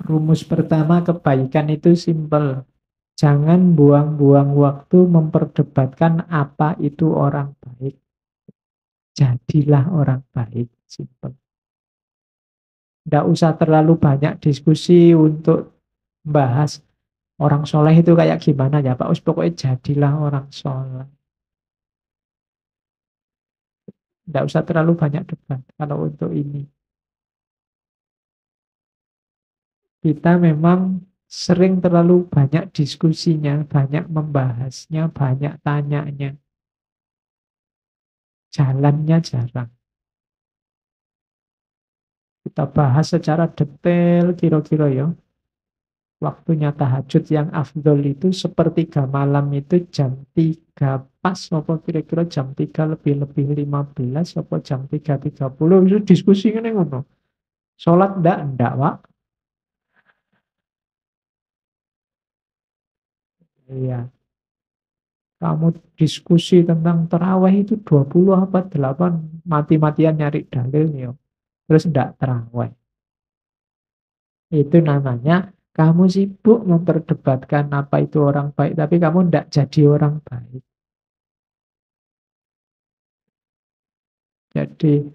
Rumus pertama kebaikan itu simpel. Jangan buang-buang waktu memperdebatkan apa itu orang baik. Jadilah orang baik. Simpel. Tidak usah terlalu banyak diskusi untuk bahas orang soleh itu kayak gimana ya Pak Us. Pokoknya jadilah orang soleh. Tidak usah terlalu banyak debat kalau untuk ini. Kita memang sering terlalu banyak diskusinya, banyak membahasnya, banyak tanyanya. Jalannya jarang. Kita bahas secara detail kira-kira ya. Waktunya tahajud yang afdol itu sepertiga malam itu jam 3 pas. Apa kira-kira jam 3 lebih 15 apa jam 3.30 itu diskusi ini ngono. Sholat enggak, Pak. Iya. Kamu diskusi tentang terawih itu 20 apa 8 mati-matian nyari dalil ya. Terus enggak terawih. Itu namanya kamu sibuk memperdebatkan apa itu orang baik, tapi kamu enggak jadi orang baik. Jadi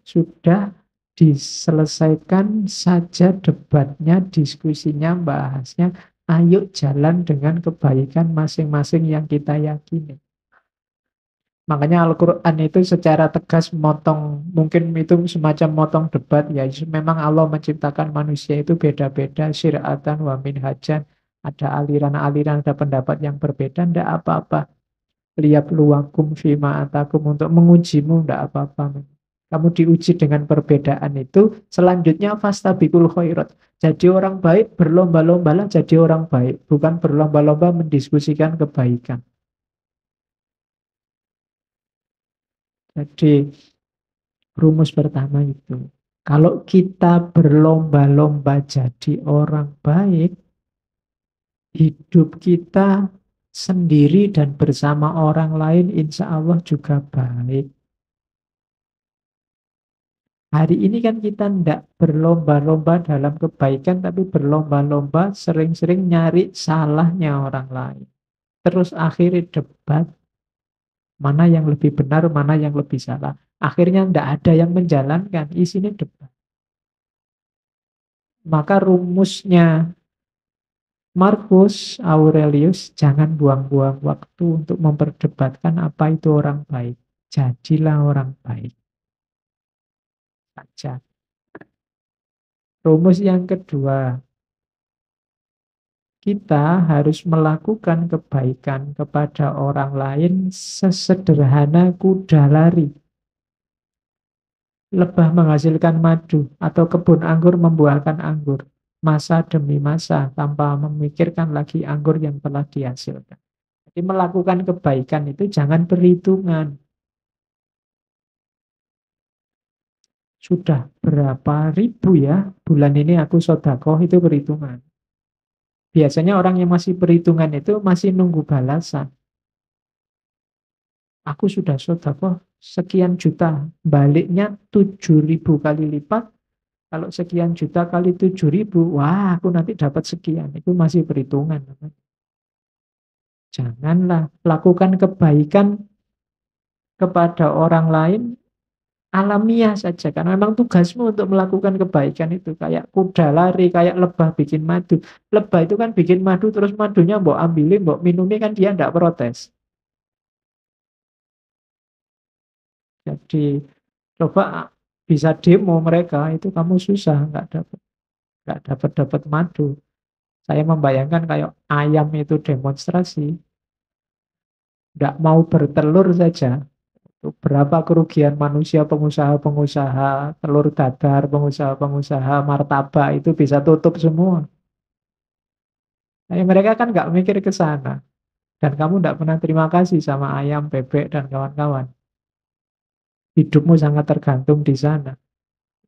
sudah diselesaikan saja debatnya, diskusinya, bahasnya. Ayo jalan dengan kebaikan masing-masing yang kita yakini. Makanya Al-Quran itu secara tegas motong, mungkin itu semacam motong debat ya. Memang Allah menciptakan manusia itu beda-beda, syir'atan wa minhajan. Ada aliran-aliran, ada pendapat yang berbeda, ndak apa-apa. Lihat luwakum fima atakum untuk mengujimu, ndak apa-apa. Kamu diuji dengan perbedaan itu, selanjutnya fastabikul khairat. Jadi orang baik, berlomba-lombalah jadi orang baik, bukan berlomba-lomba mendiskusikan kebaikan. Jadi rumus pertama itu, kalau kita berlomba-lomba jadi orang baik, hidup kita sendiri dan bersama orang lain insya Allah juga baik. Hari ini kan kita tidak berlomba-lomba dalam kebaikan, tapi berlomba-lomba sering-sering nyari salahnya orang lain. Terus akhirnya debat, mana yang lebih benar, mana yang lebih salah. Akhirnya tidak ada yang menjalankan, isinya debat. Maka rumusnya Marcus Aurelius, jangan buang-buang waktu untuk memperdebatkan apa itu orang baik. Jadilah orang baik saja. Rumus yang kedua, kita harus melakukan kebaikan kepada orang lain sesederhana kuda lari. Lebah menghasilkan madu atau kebun anggur membuahkan anggur. Masa demi masa tanpa memikirkan lagi anggur yang telah dihasilkan. Jadi melakukan kebaikan itu jangan perhitungan. Sudah berapa ribu ya bulan ini aku sodakoh itu perhitungan. Biasanya orang yang masih perhitungan itu masih nunggu balasan. Aku sudah sodakoh sekian juta, baliknya 7.000 kali lipat. Kalau sekian juta kali 7.000, wah aku nanti dapat sekian. Itu masih perhitungan. Janganlah lakukan kebaikan kepada orang lain alamiah saja. Karena memang tugasmu untuk melakukan kebaikan itu. Kayak kuda lari, kayak lebah bikin madu. Lebah itu kan bikin madu, terus madunya mbok ambilin, mbok minumi kan dia tidak protes. Jadi coba bisa demo mereka itu kamu susah nggak dapat madu. Saya membayangkan kayak ayam itu demonstrasi, nggak mau bertelur saja. Itu berapa kerugian manusia, pengusaha-pengusaha, telur dadar, pengusaha-pengusaha, martabak itu bisa tutup semua. Nah, mereka kan nggak mikir ke sana. Dan kamu nggak pernah terima kasih sama ayam, bebek, dan kawan-kawan. Hidupmu sangat tergantung di sana.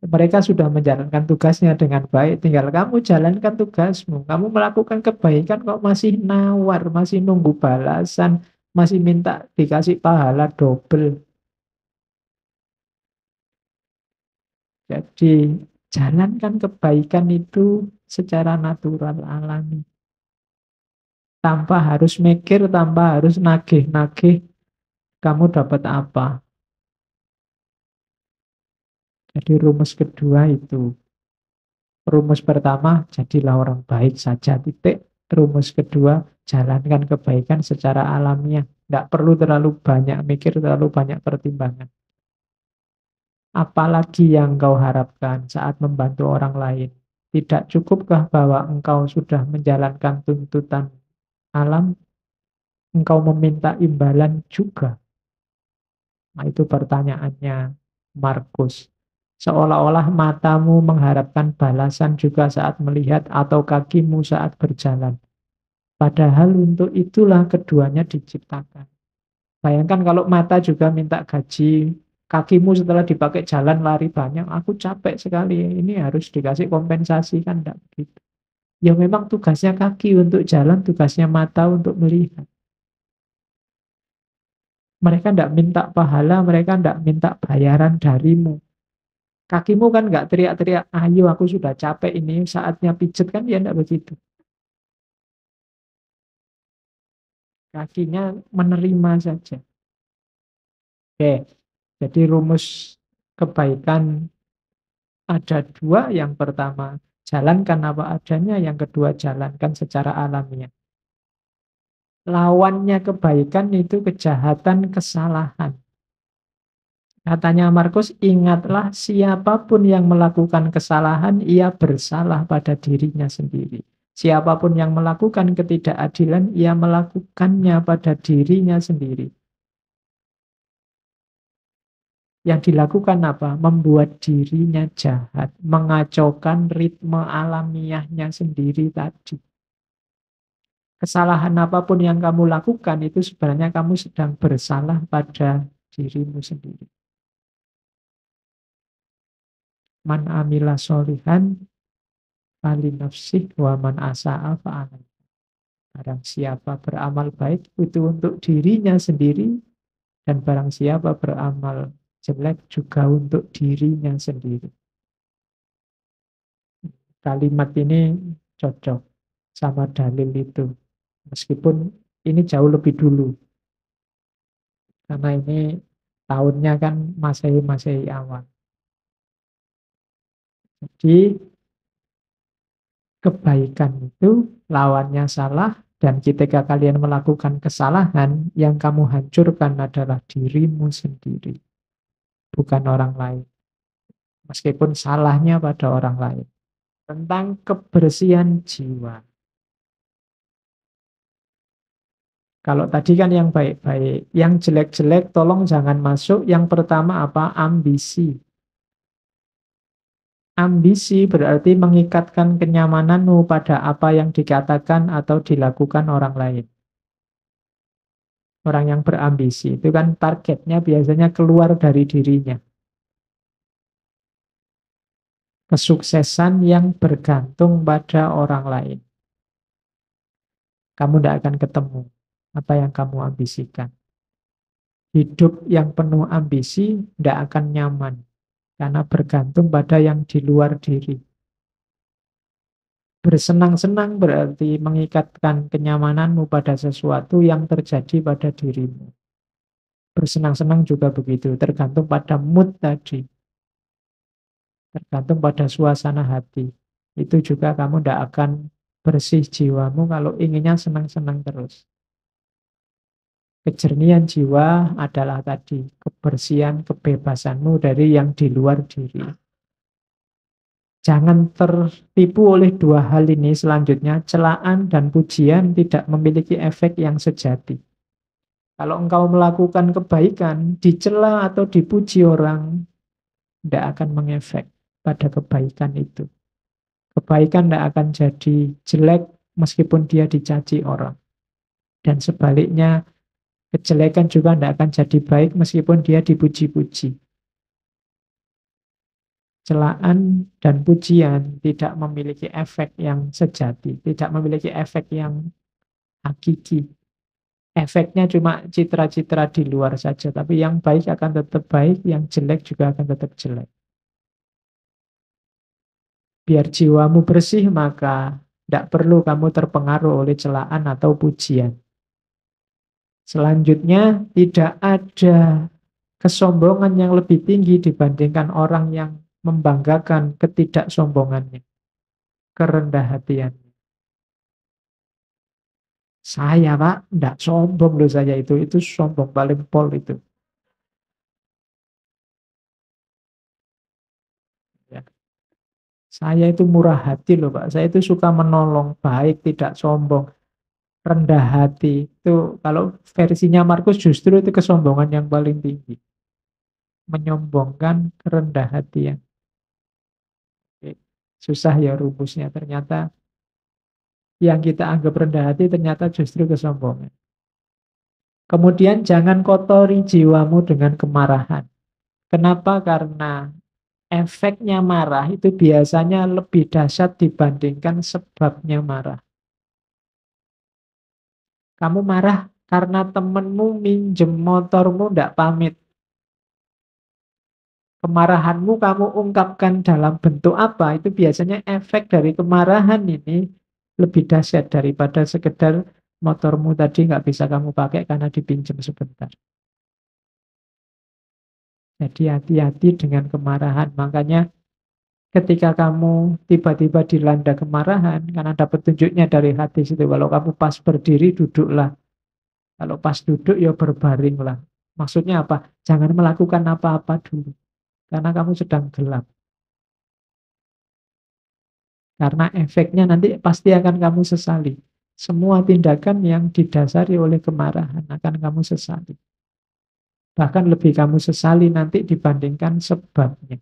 Mereka sudah menjalankan tugasnya dengan baik, tinggal kamu jalankan tugasmu. Kamu melakukan kebaikan kok masih nawar, masih nunggu balasan, masih minta dikasih pahala double. Jadi Jalankan kebaikan itu secara natural, alami. Tanpa harus mikir, tanpa harus nagih-nagih kamu dapat apa. Jadi rumus kedua itu. Rumus pertama, jadilah orang baik saja, titik. Rumus kedua, jalankan kebaikan secara alamiah. Tidak perlu terlalu banyak mikir, terlalu banyak pertimbangan. Apalagi yang kau harapkan saat membantu orang lain? Tidak cukupkah bahwa engkau sudah menjalankan tuntutan alam? Engkau meminta imbalan juga. Nah, itu pertanyaannya Markus. Seolah-olah matamu mengharapkan balasan juga saat melihat atau kakimu saat berjalan. Padahal untuk itulah keduanya diciptakan. Bayangkan kalau mata juga minta gaji, kakimu setelah dipakai jalan lari banyak, aku capek sekali, ini harus dikasih kompensasi, kan enggak begitu. Ya memang tugasnya kaki untuk jalan, tugasnya mata untuk melihat. Mereka tidak minta pahala, mereka tidak minta bayaran darimu. Kakimu kan nggak teriak-teriak, ayo aku sudah capek ini, saatnya pijet, kan ya enggak begitu. Kakinya menerima saja. Oke, jadi rumus kebaikan ada dua. Yang pertama, jalankan apa adanya. Yang kedua, jalankan secara alamiah. Lawannya kebaikan itu kejahatan, kesalahan. Katanya Markus, ingatlah siapapun yang melakukan kesalahan, ia bersalah pada dirinya sendiri. Siapapun yang melakukan ketidakadilan, ia melakukannya pada dirinya sendiri. Yang dilakukan apa? Membuat dirinya jahat, mengacaukan ritme alamiahnya sendiri tadi. Kesalahan apapun yang kamu lakukan itu sebenarnya kamu sedang bersalah pada dirimu sendiri. Man amila solihan fali nafsih wa man asa'a fa'alai. Barang siapa beramal baik itu untuk dirinya sendiri, dan barang siapa beramal jelek juga untuk dirinya sendiri. Kalimat ini cocok sama dalil itu. Meskipun ini jauh lebih dulu. Karena ini tahunnya kan Masehi awal. Jadi kebaikan itu lawannya salah, dan ketika kalian melakukan kesalahan, yang kamu hancurkan adalah dirimu sendiri, bukan orang lain. Meskipun salahnya pada orang lain. Tentang kebersihan jiwa. Kalau tadi kan yang baik-baik, yang jelek-jelek tolong jangan masuk. Yang pertama apa? Ambisi. Ambisi berarti mengikatkan kenyamananmu pada apa yang dikatakan atau dilakukan orang lain. Orang yang berambisi itu kan targetnya biasanya keluar dari dirinya. Kesuksesan yang bergantung pada orang lain. Kamu tidak akan ketemu apa yang kamu ambisikan. Hidup yang penuh ambisi tidak akan nyaman, karena bergantung pada yang di luar diri. Bersenang-senang berarti mengikatkan kenyamananmu pada sesuatu yang terjadi pada dirimu. Bersenang-senang juga begitu, tergantung pada mood tadi. Tergantung pada suasana hati. Itu juga kamu tidak akan bersih jiwamu kalau inginnya senang-senang terus. Kejernihan jiwa adalah tadi, kebersihan, kebebasanmu dari yang di luar diri. Jangan tertipu oleh dua hal ini selanjutnya. Celaan dan pujian tidak memiliki efek yang sejati. Kalau engkau melakukan kebaikan, dicela atau dipuji orang, tidak akan mengefek pada kebaikan itu. Kebaikan tidak akan jadi jelek meskipun dia dicaci orang. Dan sebaliknya, kejelekan juga tidak akan jadi baik meskipun dia dipuji-puji. Celaan dan pujian tidak memiliki efek yang sejati, tidak memiliki efek yang hakiki. Efeknya cuma citra-citra di luar saja, tapi yang baik akan tetap baik, yang jelek juga akan tetap jelek. Biar jiwamu bersih, maka tidak perlu kamu terpengaruh oleh celaan atau pujian. Selanjutnya, tidak ada kesombongan yang lebih tinggi dibandingkan orang yang membanggakan ketidaksombongannya, kerendah hatiannya. Saya Pak, tidak sombong loh saya itu sombong paling pol itu. Ya. Saya itu murah hati loh Pak, saya itu suka menolong, baik, tidak sombong, rendah hati. Itu kalau versinya Markus justru itu kesombongan yang paling tinggi. Menyombongkan kerendah hatian. Oke. Susah ya rumusnya, ternyata yang kita anggap rendah hati ternyata justru kesombongan. Kemudian jangan kotori jiwamu dengan kemarahan. Kenapa? Karena efeknya marah itu biasanya lebih dahsyat dibandingkan sebabnya marah. Kamu marah karena temenmu minjem motormu tidak pamit. Kemarahanmu kamu ungkapkan dalam bentuk apa? Itu biasanya efek dari kemarahan ini lebih dahsyat daripada sekedar motormu tadi nggak bisa kamu pakai karena dipinjam sebentar. Jadi hati-hati dengan kemarahan. Makanya ketika kamu tiba-tiba dilanda kemarahan, karena ada petunjuknya dari hati situ. Kalau kamu pas berdiri, duduklah. Kalau pas duduk, ya berbaringlah. Maksudnya apa? Jangan melakukan apa-apa dulu. Karena kamu sedang gelap. Karena efeknya nanti pasti akan kamu sesali. Semua tindakan yang didasari oleh kemarahan akan kamu sesali. Bahkan lebih kamu sesali nanti dibandingkan sebabnya.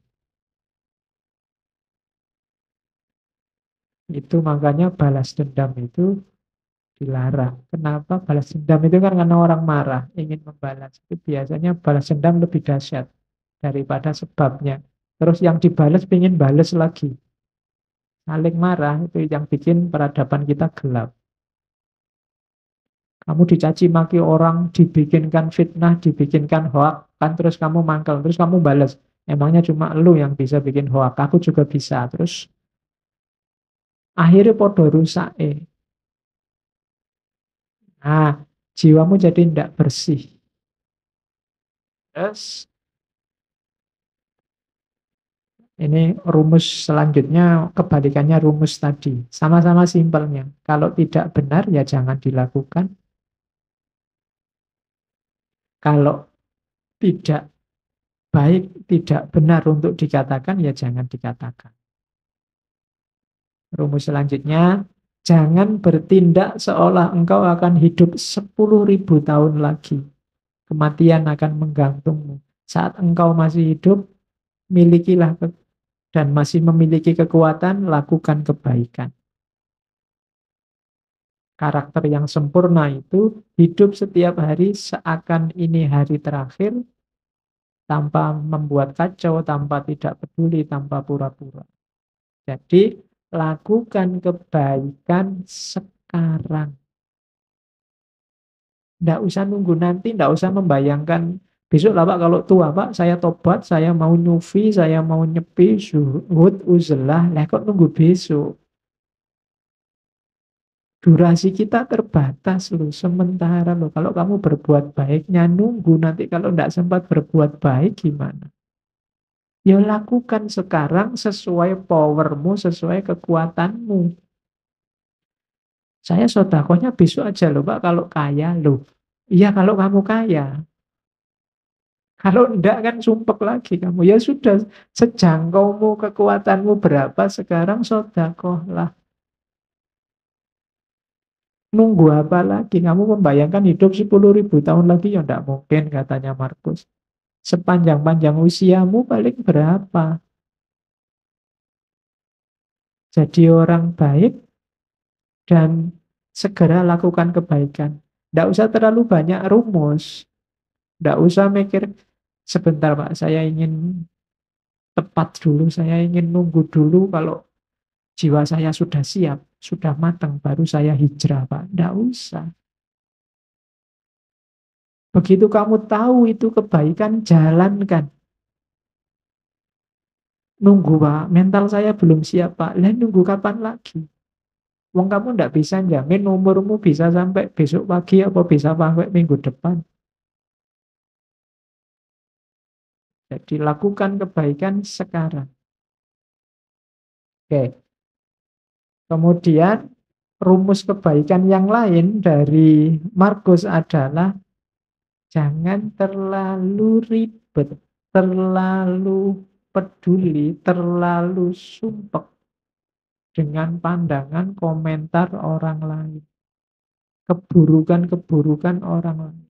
Itu makanya balas dendam itu dilarang. Kenapa? Balas dendam itu kan karena orang marah, ingin membalas. Itu biasanya balas dendam lebih dahsyat daripada sebabnya. Terus yang dibalas ingin balas lagi. Saling marah itu yang bikin peradaban kita gelap. Kamu dicaci maki orang, dibikinkan fitnah, dibikinkan hoak, kan terus kamu mangkel, terus kamu balas. Emangnya cuma lu yang bisa bikin hoak, aku juga bisa. Terus akhirnya podo rusak. Nah, jiwamu jadi tidak bersih. Terus ini rumus selanjutnya kebalikannya rumus tadi. Sama-sama simpelnya. Kalau tidak benar ya jangan dilakukan. Kalau tidak baik, tidak benar untuk dikatakan ya jangan dikatakan. Rumus selanjutnya, jangan bertindak seolah engkau akan hidup 10.000 tahun lagi. Kematian akan menggantungmu. Saat engkau masih hidup, milikilah dan masih memiliki kekuatan, lakukan kebaikan. Karakter yang sempurna itu hidup setiap hari seakan ini hari terakhir, tanpa membuat kacau, tanpa tidak peduli, tanpa pura-pura. Jadi, lakukan kebaikan sekarang. Tidak usah nunggu nanti, tidak usah membayangkan besok lah Pak kalau tua Pak, saya tobat, saya mau nyufi, saya mau nyepi, zuhud, uzlah, lah kok nunggu besok. Durasi kita terbatas loh, sementara loh. Kalau kamu berbuat baiknya nunggu, nanti kalau tidak sempat berbuat baik gimana? Ya lakukan sekarang sesuai powermu, sesuai kekuatanmu. Saya sodakohnya besok aja loh Pak, kalau kaya loh. Iya kalau kamu kaya. Kalau enggak kan sumpek lagi kamu. Ya sudah, sejangkaumu, kekuatanmu berapa sekarang sodakoh lah. Nunggu apa lagi? Kamu membayangkan hidup 10.000 tahun lagi? Ya enggak mungkin katanya Markus. Sepanjang-panjang usiamu paling berapa? Jadi orang baik dan segera lakukan kebaikan. Enggak usah terlalu banyak rumus. Enggak usah mikir, sebentar Pak, saya ingin tepat dulu, saya ingin nunggu dulu kalau jiwa saya sudah siap, sudah matang, baru saya hijrah, Pak. Tidak usah. Begitu kamu tahu itu kebaikan, jalankan. Nunggu Pak, mental saya belum siap Pak. Lah nunggu kapan lagi? Wong kamu ndak bisa jamin umurmu bisa sampai besok pagi apa bisa sampai minggu depan. Jadi lakukan kebaikan sekarang. Oke. Kemudian rumus kebaikan yang lain dari Markus adalah jangan terlalu ribet, terlalu peduli, terlalu sumpek dengan pandangan komentar orang lain, keburukan-keburukan orang lain.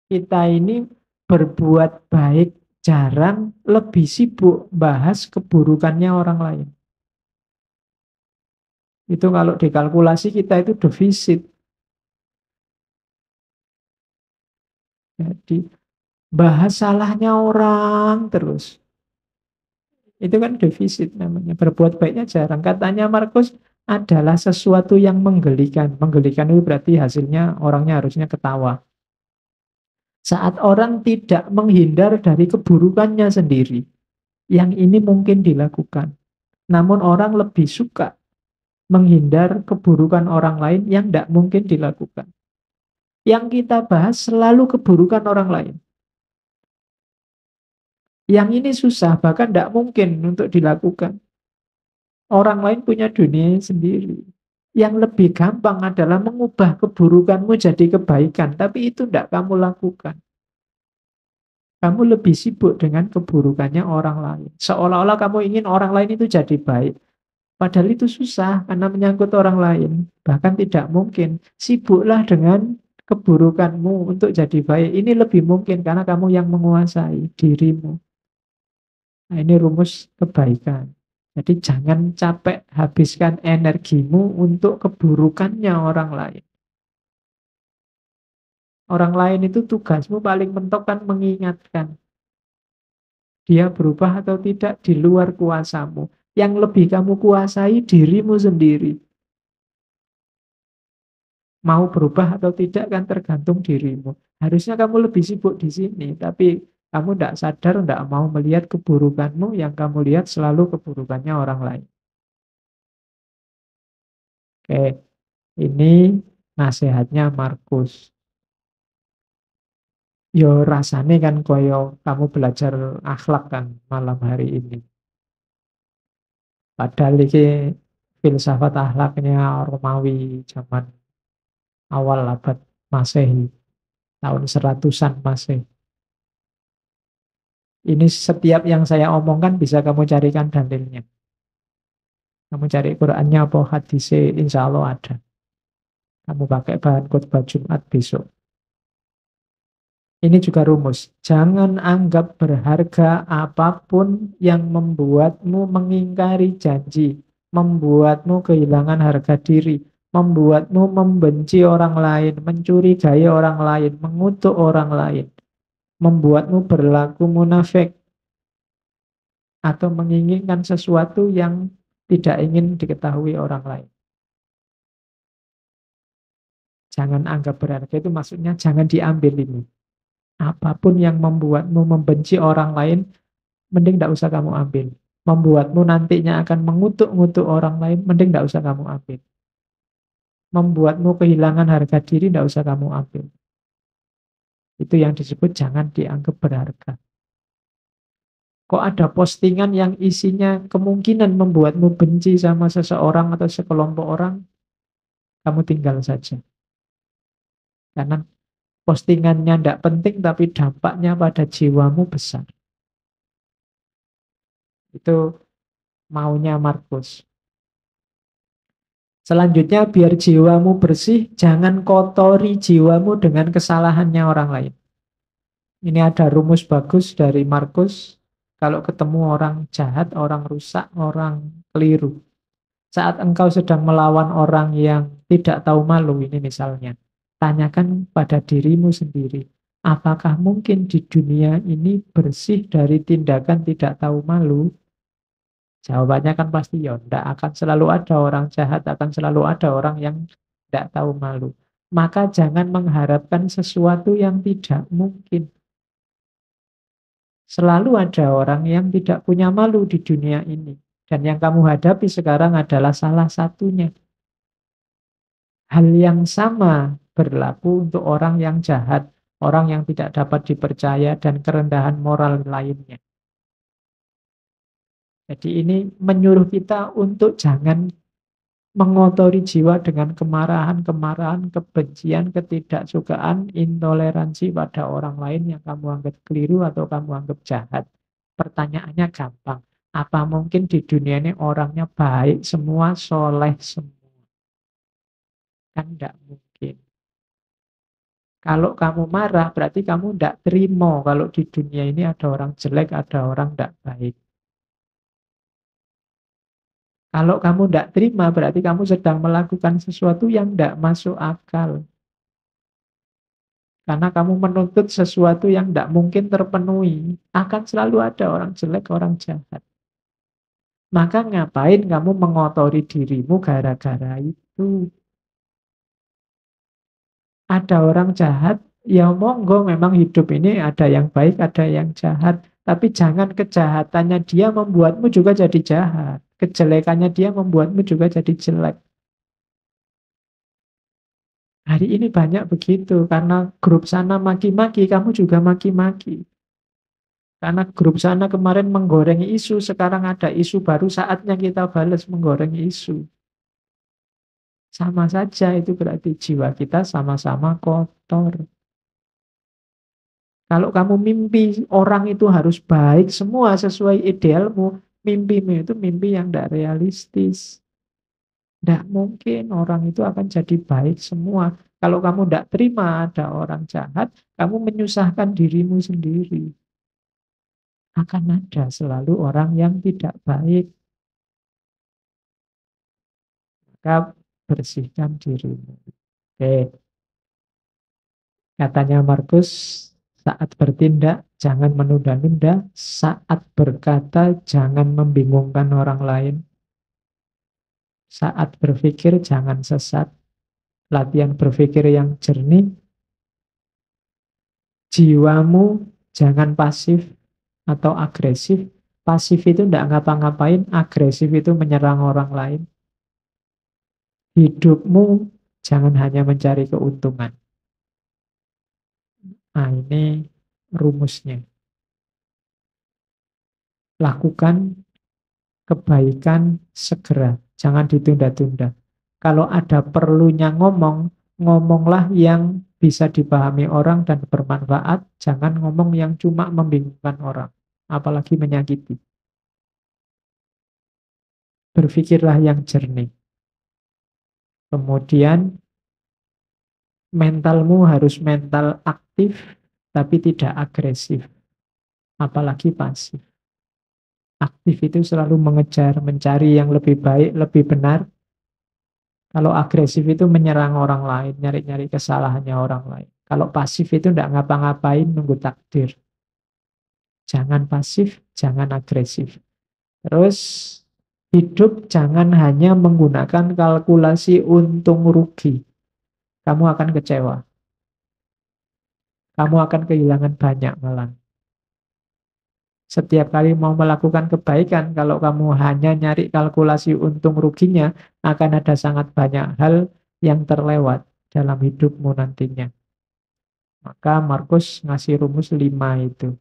Kita ini berbuat baik jarang, lebih sibuk bahas keburukannya orang lain. Itu kalau dikalkulasi kita itu defisit. Jadi bahas salahnya orang terus. Itu kan defisit namanya. Berbuat baiknya jarang. Katanya Markus adalah sesuatu yang menggelikan. Menggelikan itu berarti hasilnya orangnya harusnya ketawa. Saat orang tidak menghindar dari keburukannya sendiri. Yang ini mungkin dilakukan. Namun orang lebih suka menghindar keburukan orang lain yang tidak mungkin dilakukan. Yang kita bahas selalu keburukan orang lain. Yang ini susah, bahkan tidak mungkin untuk dilakukan. Orang lain punya dunia sendiri. Yang lebih gampang adalah mengubah keburukanmu jadi kebaikan, tapi itu tidak kamu lakukan. Kamu lebih sibuk dengan keburukannya orang lain. Seolah-olah kamu ingin orang lain itu jadi baik. Padahal itu susah karena menyangkut orang lain. Bahkan tidak mungkin. Sibuklah dengan keburukanmu untuk jadi baik. Ini lebih mungkin karena kamu yang menguasai dirimu. Nah, ini rumus kebaikan. Jadi jangan capek habiskan energimu untuk keburukannya orang lain. Orang lain itu tugasmu paling mentok kan mengingatkan. Dia berubah atau tidak di luar kuasamu. Yang lebih kamu kuasai dirimu sendiri. Mau berubah atau tidak kan tergantung dirimu. Harusnya kamu lebih sibuk di sini. Tapi kamu tidak sadar, tidak mau melihat keburukanmu. Yang kamu lihat selalu keburukannya orang lain. Oke, ini nasihatnya Markus. Yo rasane kan koyo kamu belajar akhlak kan malam hari ini. Padahal ini filsafat akhlaknya Romawi zaman awal abad Masehi, tahun 100-an Masehi. Ini setiap yang saya omongkan bisa kamu carikan dalilnya. Kamu cari Qurannya apa hadisnya, insya Allah ada. Kamu pakai bahan khotbah Jumat besok. Ini juga rumus. Jangan anggap berharga apapun yang membuatmu mengingkari janji, membuatmu kehilangan harga diri, membuatmu membenci orang lain, mencurigai orang lain, mengutuk orang lain, membuatmu berlaku munafik, atau menginginkan sesuatu yang tidak ingin diketahui orang lain. Jangan anggap berharga itu maksudnya jangan diambil ini. Apapun yang membuatmu membenci orang lain, mending tidak usah kamu ambil. Membuatmu nantinya akan mengutuk-ngutuk orang lain, mending tidak usah kamu ambil. Membuatmu kehilangan harga diri, tidak usah kamu ambil. Itu yang disebut jangan dianggap berharga. Kok ada postingan yang isinya kemungkinan membuatmu benci sama seseorang atau sekelompok orang, kamu tinggal saja. Karena postingannya tidak penting, tapi dampaknya pada jiwamu besar. Itu maunya Markus. Selanjutnya, biar jiwamu bersih, jangan kotori jiwamu dengan kesalahannya orang lain. Ini ada rumus bagus dari Markus. Kalau ketemu orang jahat, orang rusak, orang keliru. Saat engkau sedang melawan orang yang tidak tahu malu, ini misalnya, tanyakan pada dirimu sendiri, apakah mungkin di dunia ini bersih dari tindakan tidak tahu malu? Jawabannya kan pasti ya, tidak akan selalu ada orang jahat, akan selalu ada orang yang tidak tahu malu. Maka jangan mengharapkan sesuatu yang tidak mungkin. Selalu ada orang yang tidak punya malu di dunia ini. Dan yang kamu hadapi sekarang adalah salah satunya. Hal yang sama berlaku untuk orang yang jahat, orang yang tidak dapat dipercaya, dan kerendahan moral lainnya. Jadi ini menyuruh kita untuk jangan mengotori jiwa dengan kemarahan-kemarahan, kebencian, ketidaksukaan, intoleransi pada orang lain yang kamu anggap keliru atau kamu anggap jahat. Pertanyaannya gampang. Apa mungkin di dunia ini orangnya baik semua, soleh semua? Kan tidak mungkin. Kalau kamu marah, berarti kamu tidak terima kalau di dunia ini ada orang jelek, ada orang tidak baik. Kalau kamu tidak terima, berarti kamu sedang melakukan sesuatu yang tidak masuk akal. Karena kamu menuntut sesuatu yang tidak mungkin terpenuhi. Akan selalu ada orang jelek, orang jahat. Maka ngapain kamu mengotori dirimu gara-gara itu? Ada orang jahat, ya monggo memang hidup ini ada yang baik, ada yang jahat. Tapi jangan kejahatannya dia membuatmu juga jadi jahat. Kejelekannya dia membuatmu juga jadi jelek. Hari ini banyak begitu, karena grup sana maki-maki, kamu juga maki-maki. Karena grup sana kemarin menggoreng isu, sekarang ada isu baru, saatnya kita balas menggoreng isu. Sama saja itu berarti jiwa kita sama-sama kotor. Kalau kamu mimpi orang itu harus baik semua sesuai idealmu, mimpimu itu mimpi yang tidak realistis. Tidak mungkin orang itu akan jadi baik semua. Kalau kamu tidak terima ada orang jahat, kamu menyusahkan dirimu sendiri. Akan ada selalu orang yang tidak baik. Maka bersihkan dirimu. Oke, katanya Markus, saat bertindak jangan menunda-nunda, saat berkata jangan membingungkan orang lain, saat berpikir jangan sesat, latihan berpikir yang jernih, jiwamu jangan pasif atau agresif. Pasif itu tidak ngapa-ngapain, agresif itu menyerang orang lain. Hidupmu jangan hanya mencari keuntungan. Nah, ini rumusnya. Lakukan kebaikan segera, jangan ditunda-tunda. Kalau ada perlunya ngomong, ngomonglah yang bisa dipahami orang dan bermanfaat, jangan ngomong yang cuma membingungkan orang, apalagi menyakiti. Berpikirlah yang jernih. Kemudian mentalmu harus mental aktif, tapi tidak agresif, apalagi pasif. Aktif itu selalu mengejar, mencari yang lebih baik, lebih benar. Kalau agresif itu menyerang orang lain, nyari-nyari kesalahannya orang lain. Kalau pasif itu tidak ngapa-ngapain, nunggu takdir. Jangan pasif, jangan agresif. Terus hidup jangan hanya menggunakan kalkulasi untung rugi. Kamu akan kecewa. Kamu akan kehilangan banyak malah. Setiap kali mau melakukan kebaikan, kalau kamu hanya nyari kalkulasi untung ruginya, akan ada sangat banyak hal yang terlewat dalam hidupmu nantinya. Maka Markus ngasih rumus 5 itu.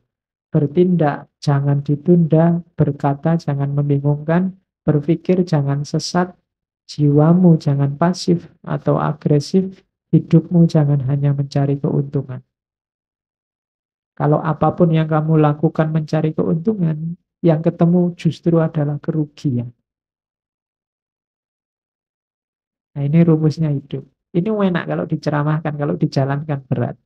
Bertindak jangan ditunda, berkata jangan membingungkan, berpikir jangan sesat, jiwamu jangan pasif atau agresif, hidupmu jangan hanya mencari keuntungan. Kalau apapun yang kamu lakukan mencari keuntungan, yang ketemu justru adalah kerugian. Nah, ini rumusnya hidup. Ini enak kalau diceramahkan, kalau dijalankan berat.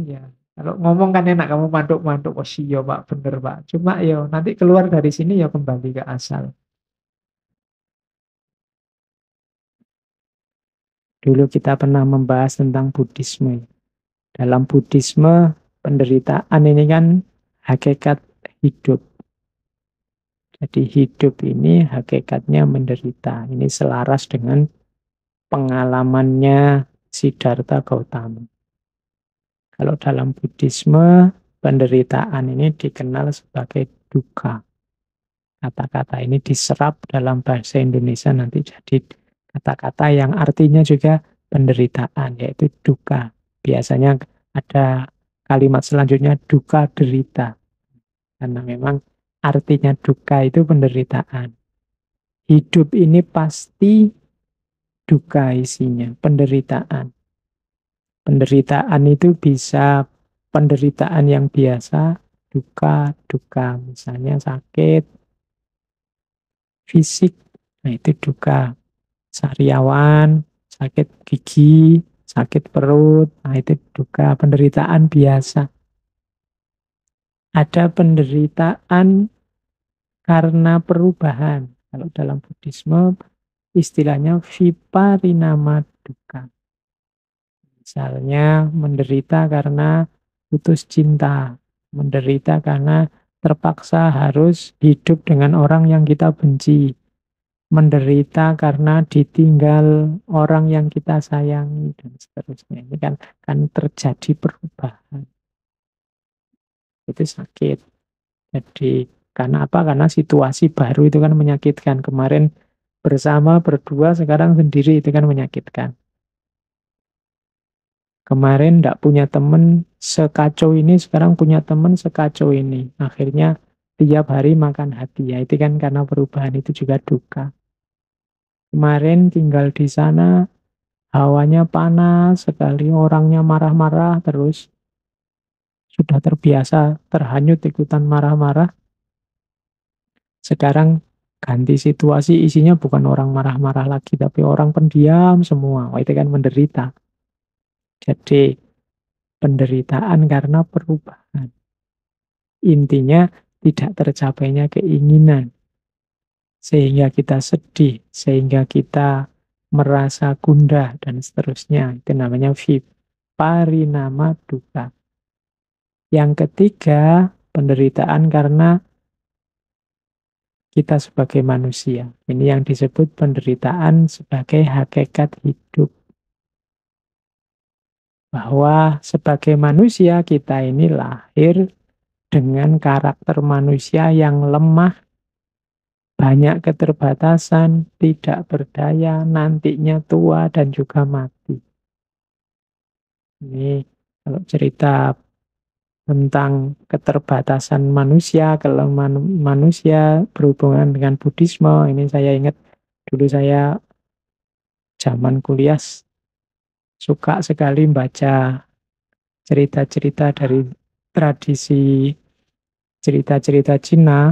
Ya, kalau ngomong kan enak, kamu mantuk-mantuk, oh iya Pak, bener Pak. Cuma ya nanti keluar dari sini ya kembali ke asal. Dulu kita pernah membahas tentang Buddhisme. Dalam Buddhisme, penderitaan ini kan hakikat hidup. Jadi hidup ini hakikatnya menderita. Ini selaras dengan pengalamannya Siddhartha Gautama. Kalau dalam Buddhisme, penderitaan ini dikenal sebagai dukkha. Kata-kata ini diserap dalam bahasa Indonesia nanti jadi kata-kata yang artinya juga penderitaan, yaitu dukkha. Biasanya ada kalimat selanjutnya dukkha derita. Karena memang artinya dukkha itu penderitaan. Hidup ini pasti dukkha isinya, penderitaan. Penderitaan itu bisa penderitaan yang biasa, dukkha, misalnya sakit fisik, nah itu dukkha. Sariawan, sakit gigi, sakit perut, nah itu dukkha, penderitaan biasa. Ada penderitaan karena perubahan. Kalau dalam Buddhisme istilahnya viparinama dukkha. Misalnya menderita karena putus cinta, menderita karena terpaksa harus hidup dengan orang yang kita benci, menderita karena ditinggal orang yang kita sayangi, dan seterusnya. Ini kan terjadi perubahan. Itu sakit. Jadi karena apa? Karena situasi baru itu kan menyakitkan. Kemarin bersama, berdua, sekarang sendiri, itu kan menyakitkan. Kemarin tidak punya teman sekacau ini, sekarang punya teman sekacau ini. Akhirnya tiap hari makan hati. Ya, itu kan karena perubahan, itu juga duka. Kemarin tinggal di sana, hawanya panas sekali, orangnya marah-marah terus. Sudah terbiasa terhanyut ikutan marah-marah. Sekarang ganti situasi, isinya bukan orang marah-marah lagi, tapi orang pendiam semua. Wah, itu kan menderita. Jadi penderitaan karena perubahan. Intinya tidak tercapainya keinginan. Sehingga kita sedih, sehingga kita merasa gundah, dan seterusnya. Itu namanya viparinama dukkha. Yang ketiga, penderitaan karena kita sebagai manusia. Ini yang disebut penderitaan sebagai hakikat hidup. Bahwa sebagai manusia kita ini lahir dengan karakter manusia yang lemah, banyak keterbatasan, tidak berdaya, nantinya tua dan juga mati. Ini kalau cerita tentang keterbatasan manusia, kelemahan manusia berhubungan dengan Buddhisme, ini saya ingat dulu saya zaman kuliah suka sekali baca cerita-cerita dari tradisi cerita-cerita Cina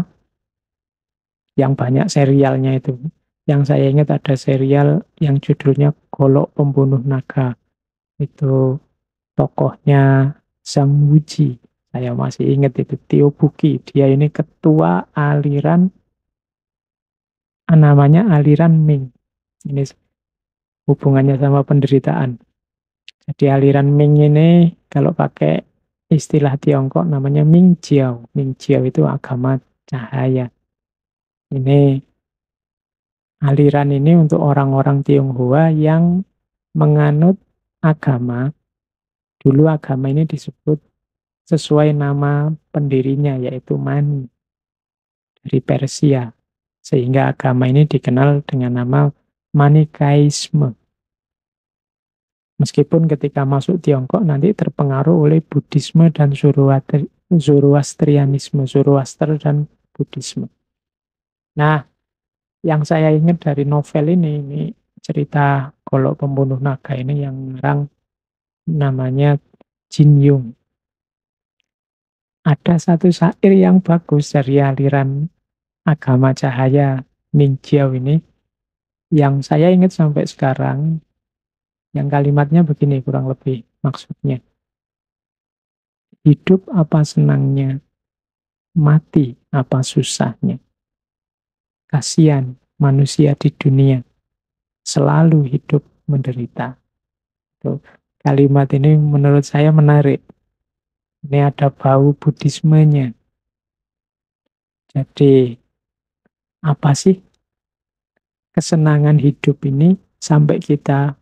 yang banyak serialnya itu. Yang saya ingat ada serial yang judulnya Golok Pembunuh Naga. Itu tokohnya Zhang Wuji. Saya masih ingat itu, Tio Buki. Dia ini ketua aliran, namanya aliran Ming. Ini hubungannya sama penderitaan. Jadi aliran Ming ini kalau pakai istilah Tiongkok namanya Ming Jiao. Ming Jiao itu agama cahaya. Ini aliran ini untuk orang-orang Tionghoa yang menganut agama. Dulu agama ini disebut sesuai nama pendirinya, yaitu Mani dari Persia. Sehingga agama ini dikenal dengan nama Manikaisme. Meskipun ketika masuk Tiongkok nanti terpengaruh oleh Buddhisme dan Zoroastrianisme, Zoroaster dan Buddhisme. Nah, yang saya ingat dari novel ini cerita Golok Pembunuh Naga ini yang ngarang namanya Jin Yung. Ada satu syair yang bagus dari aliran agama cahaya Ming Jiao ini, yang saya ingat sampai sekarang, yang kalimatnya begini kurang lebih maksudnya. Hidup apa senangnya, mati apa susahnya. Kasihan manusia di dunia, selalu hidup menderita. Tuh, kalimat ini menurut saya menarik. Ini ada bau Buddhismenya. Jadi, apa sih kesenangan hidup ini sampai kita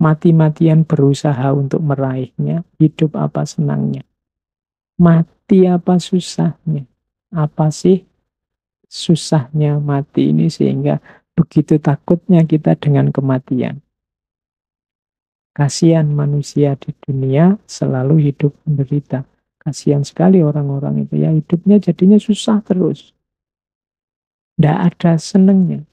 Mati-matian berusaha untuk meraihnya, hidup apa senangnya. Mati apa susahnya. Apa sih susahnya mati ini sehingga begitu takutnya kita dengan kematian. Kasihan manusia di dunia selalu hidup menderita. Kasihan sekali orang-orang itu ya, hidupnya jadinya susah terus. Tidak ada senengnya.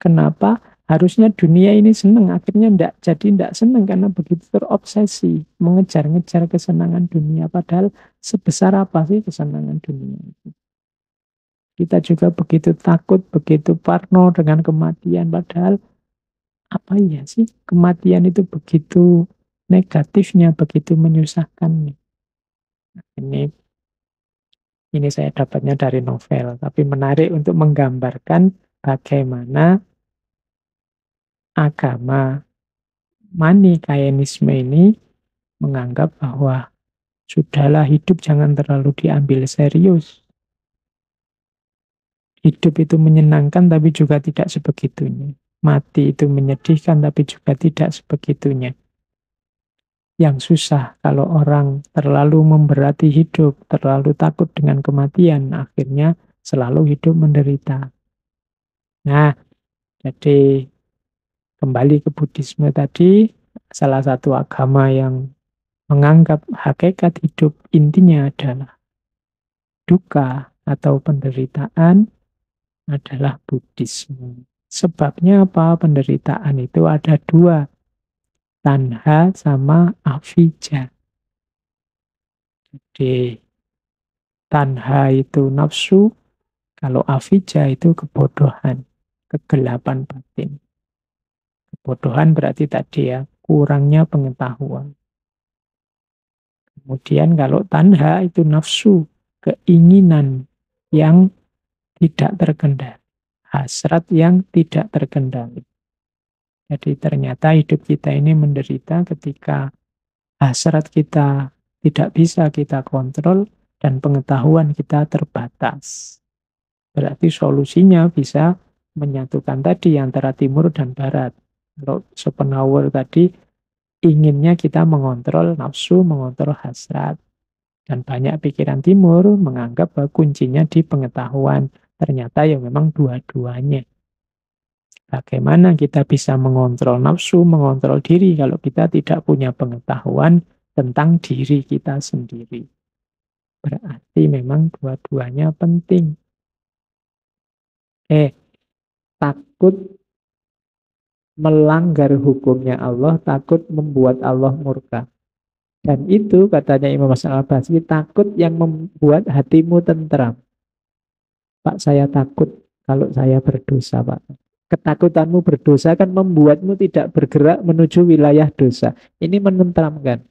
Kenapa? Harusnya dunia ini seneng, akhirnya tidak seneng karena begitu terobsesi mengejar-ngejar kesenangan dunia. Padahal sebesar apa sih kesenangan dunia itu? Kita juga begitu takut, begitu parno dengan kematian. Padahal apa iya sih kematian itu begitu negatifnya, begitu menyusahkannya. Nah, ini saya dapatnya dari novel, tapi menarik untuk menggambarkan bagaimana agama Manikaenisme ini menganggap bahwa sudahlah hidup jangan terlalu diambil serius. Hidup itu menyenangkan tapi juga tidak sebegitunya. Mati itu menyedihkan tapi juga tidak sebegitunya. Yang susah kalau orang terlalu memberati hidup, terlalu takut dengan kematian, akhirnya selalu hidup menderita. Nah, jadi kembali ke Buddhisme tadi, salah satu agama yang menganggap hakikat hidup intinya adalah duka atau penderitaan adalah Buddhisme. Sebabnya apa? Penderitaan itu ada dua, tanha sama avijja. Jadi tanha itu nafsu, kalau avijja itu kebodohan, kegelapan batin. Kebodohan berarti tadi ya, kurangnya pengetahuan. Kemudian kalau tanha itu nafsu, keinginan yang tidak terkendali, hasrat yang tidak terkendali. Jadi ternyata hidup kita ini menderita ketika hasrat kita tidak bisa kita kontrol dan pengetahuan kita terbatas. Berarti solusinya bisa menyatukan tadi antara timur dan barat. Kalau Schopenhauer tadi inginnya kita mengontrol nafsu, mengontrol hasrat. Dan banyak pikiran timur menganggap bahwa kuncinya di pengetahuan. Ternyata ya memang dua-duanya. Bagaimana kita bisa mengontrol nafsu, mengontrol diri kalau kita tidak punya pengetahuan tentang diri kita sendiri. Berarti memang dua-duanya penting. Takut melanggar hukumnya Allah, takut membuat Allah murka. Dan itu katanya Imam Hasan al-Basri, takut yang membuat hatimu tentram. Pak, saya takut kalau saya berdosa, Pak. Ketakutanmu berdosa kan membuatmu tidak bergerak menuju wilayah dosa. Ini menentramkan.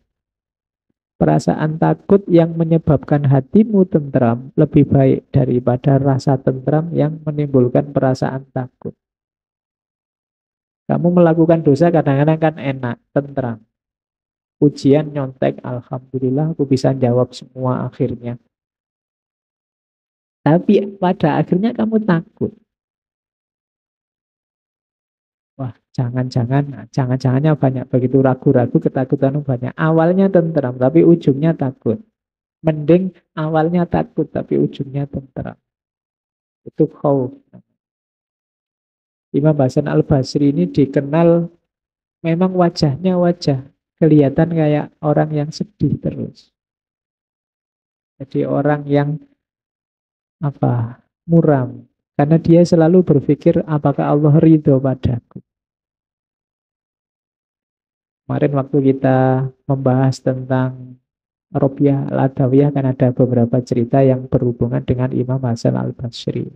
Perasaan takut yang menyebabkan hatimu tentram lebih baik daripada rasa tentram yang menimbulkan perasaan takut. Kamu melakukan dosa kadang-kadang kan enak, tentram. Ujian nyontek, alhamdulillah aku bisa jawab semua akhirnya. Tapi pada akhirnya kamu takut. Wah, jangan-jangannya banyak, begitu ragu-ragu, ketakutan banyak. Awalnya tentram, tapi ujungnya takut. Mending awalnya takut, tapi ujungnya tentram. Itu khauf. Imam Hasan al-Basri ini dikenal memang wajahnya kelihatan kayak orang yang sedih terus. Jadi orang yang muram. Karena dia selalu berpikir apakah Allah ridho padaku. Kemarin waktu kita membahas tentang Robiah Al-Adawiyah kan ada beberapa cerita yang berhubungan dengan Imam Hasan al-Basri.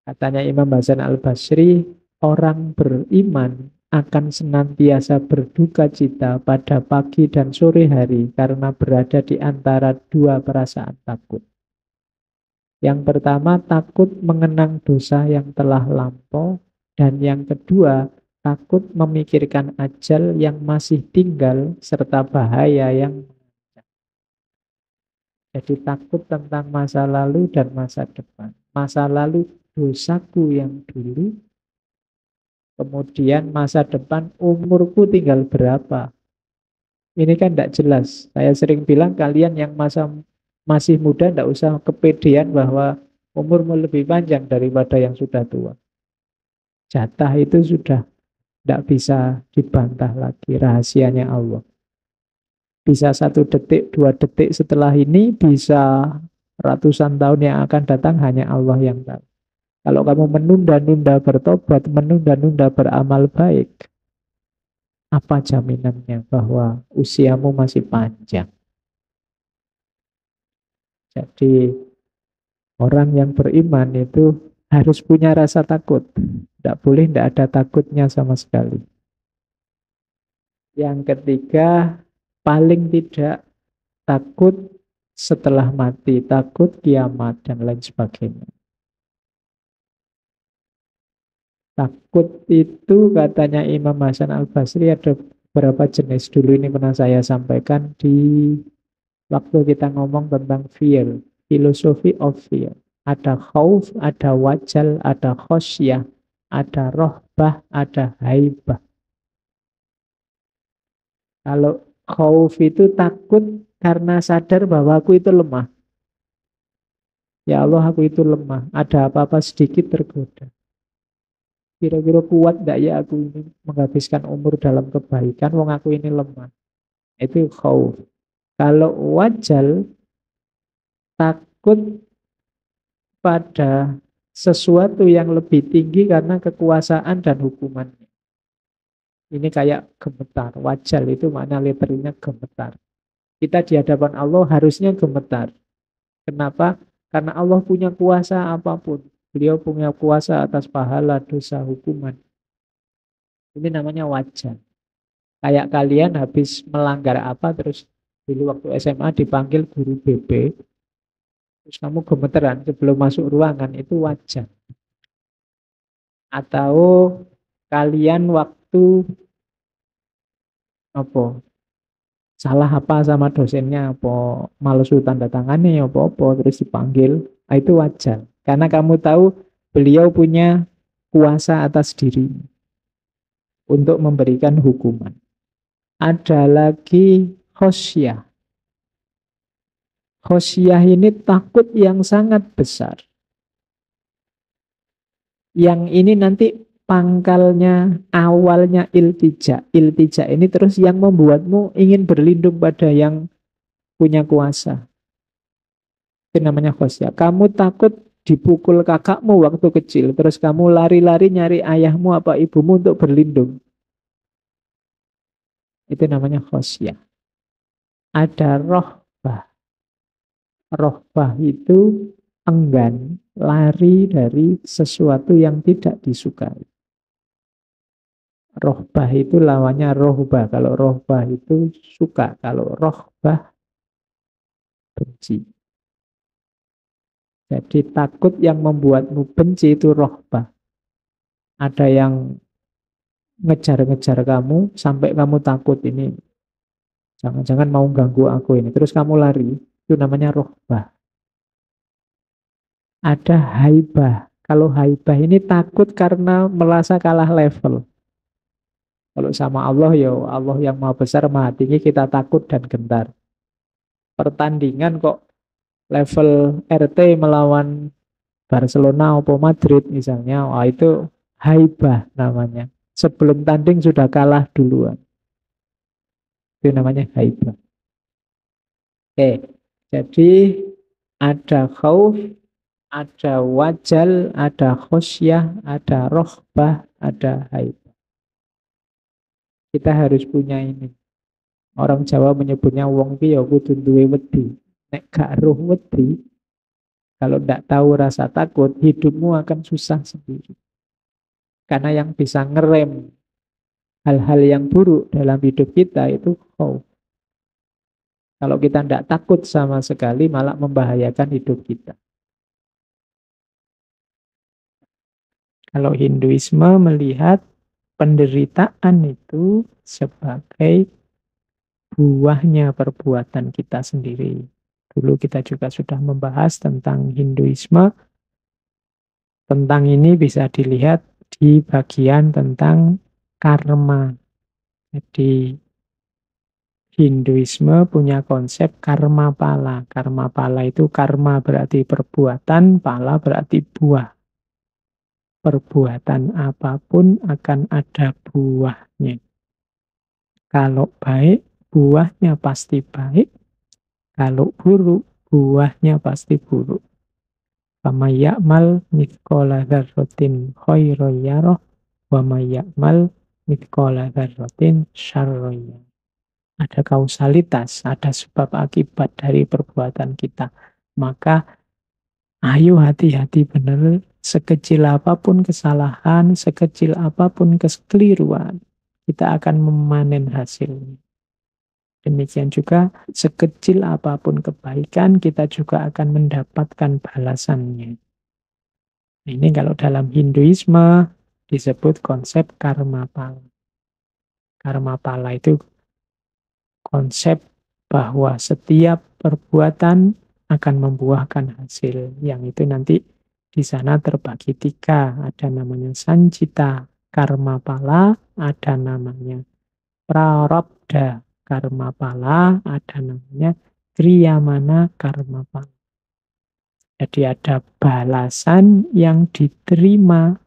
Katanya Imam Hasan al-Basri, orang beriman akan senantiasa berduka cita pada pagi dan sore hari karena berada di antara dua perasaan takut. Yang pertama, takut mengenang dosa yang telah lampau. Dan yang kedua, takut memikirkan ajal yang masih tinggal serta bahaya yang mengancam. Jadi takut tentang masa lalu dan masa depan. Masa lalu dosaku yang dulu, Kemudian masa depan umurku tinggal berapa. Ini kan tidak jelas. Saya sering bilang kalian yang masih muda tidak usah kepedean bahwa umurmu lebih panjang daripada yang sudah tua. Jatah itu sudah tidak bisa dibantah lagi, rahasianya Allah. Bisa 1 detik, 2 detik setelah ini, bisa ratusan tahun yang akan datang, hanya Allah yang tahu. Kalau kamu menunda-nunda bertobat, menunda-nunda beramal baik, apa jaminannya bahwa usiamu masih panjang? Jadi orang yang beriman itu harus punya rasa takut. Tidak boleh tidak ada takutnya sama sekali. Yang ketiga, paling tidak takut setelah mati, takut kiamat dan lain sebagainya. Takut itu katanya Imam Hasan Al-Basri ada beberapa jenis. Dulu ini pernah saya sampaikan di waktu kita ngomong tentang fear, philosophy of fear. Ada khauf, ada wajal, ada khosyah, ada rohbah, ada haibah. Kalau khauf itu takut karena sadar bahwa aku itu lemah. Ya Allah, aku itu lemah. Ada apa-apa sedikit tergoda. Kira-kira kuat enggak ya aku ini menghabiskan umur dalam kebaikan, wong aku ini lemah. Itu khauf. Kalau wajal, takut pada sesuatu yang lebih tinggi karena kekuasaan dan hukumannya. Ini kayak gemetar. Wajal itu makna literalnya gemetar. Kita di hadapan Allah harusnya gemetar. Kenapa? Karena Allah punya kuasa apapun. Beliau punya kuasa atas pahala, dosa, hukuman. Ini namanya wajal. Kayak kalian habis melanggar apa, terus dulu waktu SMA dipanggil guru BP, terus kamu gemeteran sebelum masuk ruangan, itu wajar. Atau kalian waktu salah apa sama dosennya, malesu tanda tangannya, terus dipanggil, itu wajar. Karena kamu tahu beliau punya kuasa atas diri untuk memberikan hukuman. Ada lagi khosyah. Khosyah ini takut yang sangat besar. Yang ini nanti pangkalnya, awalnya iltija. Iltija ini terus yang membuatmu ingin berlindung pada yang punya kuasa. Itu namanya khosyah. Kamu takut dipukul kakakmu waktu kecil, terus kamu lari-lari nyari ayahmu apa ibumu untuk berlindung. Itu namanya khosyah. Ada rohbah. Rohbah itu enggan, lari dari sesuatu yang tidak disukai. Rohbah itu lawannya rohbah. Kalau rohbah itu suka, kalau rohbah benci. Jadi takut yang membuatmu benci itu rohbah. Ada yang ngejar-ngejar kamu sampai kamu takut ini. Jangan-jangan mau ganggu aku ini. Terus kamu lari. Itu namanya rohbah. Ada haibah. Kalau haibah ini takut karena merasa kalah level. Kalau sama Allah, ya Allah yang maha besar, maha tinggi, kita takut dan gentar. Pertandingan kok level RT melawan Barcelona atau Madrid misalnya, wah itu haibah namanya. Sebelum tanding sudah kalah duluan. Itu namanya haibah. Oke, jadi ada khauf, ada wajal, ada khosyah, ada rohbah, ada haibah. Kita harus punya ini. Orang Jawa menyebutnya wong ki ya kudu duwe wedi. Nek gak roh wedi, kalau ndak tahu rasa takut, hidupmu akan susah sendiri. Karena yang bisa ngerem hal-hal yang buruk dalam hidup kita itu khauf. Kalau kita ndak takut sama sekali, malah membahayakan hidup kita. Kalau Hinduisme melihat penderitaan itu sebagai buahnya perbuatan kita sendiri. Dulu kita juga sudah membahas tentang Hinduisme. Tentang ini bisa dilihat di bagian tentang karma. Jadi Hinduisme punya konsep karma pala. Karma pala itu karma berarti perbuatan, pala berarti buah. Perbuatan apapun akan ada buahnya. Kalau baik, buahnya pasti baik. Kalau buruk, buahnya pasti buruk. Fama ya'mal mithqala dzarratin khairan yarah wa may ya'mal mithqala dzarratin syarran yarah. Ada kausalitas, ada sebab akibat dari perbuatan kita. Maka ayo hati-hati benar, sekecil apapun kesalahan, sekecil apapun kekeliruan, kita akan memanen hasilnya. Demikian juga sekecil apapun kebaikan, kita juga akan mendapatkan balasannya. Ini kalau dalam Hinduisme disebut konsep karma pala. Karma pala itu konsep bahwa setiap perbuatan akan membuahkan hasil. Yang itu nanti di sana terbagi 3. Ada namanya sancita karma pala, ada namanya prarabdha karma pala, ada namanya kriyamana karma pala. Jadi ada balasan yang diterima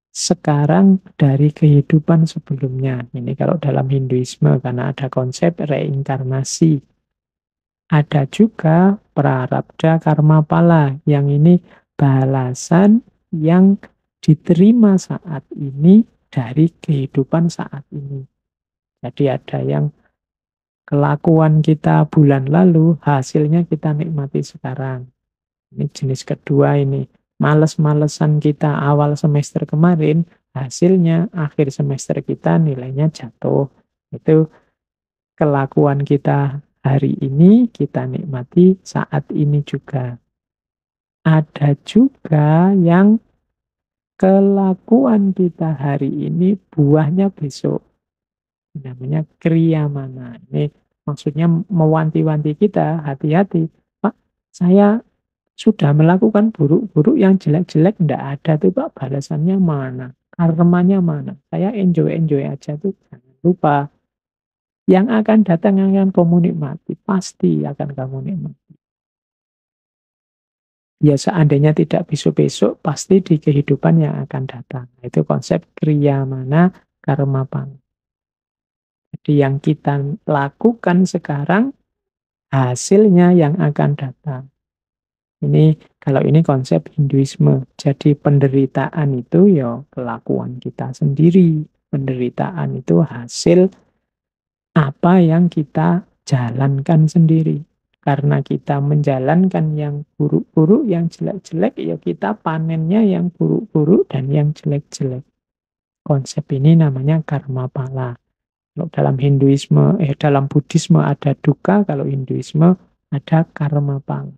sekarang dari kehidupan sebelumnya. Ini kalau dalam Hinduisme karena ada konsep reinkarnasi. Ada juga prarabdha karma pala yang ini balasan yang diterima saat ini dari kehidupan saat ini. Jadi ada yang kelakuan kita bulan lalu, hasilnya kita nikmati sekarang. Ini jenis kedua ini. Males-malesan kita awal semester kemarin, hasilnya akhir semester kita nilainya jatuh. Itu kelakuan kita hari ini, kita nikmati saat ini juga. Ada juga yang kelakuan kita hari ini, buahnya besok. Namanya kriyamana. Ini maksudnya mewanti-wanti kita, hati-hati. Pak, saya sudah melakukan buruk-buruk, yang jelek-jelek enggak ada tuh Pak, balasannya mana? Karmanya mana? Saya enjoy-enjoy aja tuh. Jangan lupa. Yang akan datang akan kamu nikmati. Pasti akan kamu nikmati. Ya seandainya tidak besok-besok, pasti di kehidupan yang akan datang. Itu konsep kriyamana karma pala. Jadi yang kita lakukan sekarang, hasilnya yang akan datang. Ini kalau ini konsep Hinduisme. Jadi penderitaan itu ya kelakuan kita sendiri. Penderitaan itu hasil apa yang kita jalankan sendiri. Karena kita menjalankan yang buruk-buruk, yang jelek-jelek, ya kita panennya yang buruk-buruk dan yang jelek-jelek. Konsep ini namanya karma pala. Kalau dalam Hinduisme, dalam Buddhisme ada dukkha, kalau Hinduisme ada karma pala.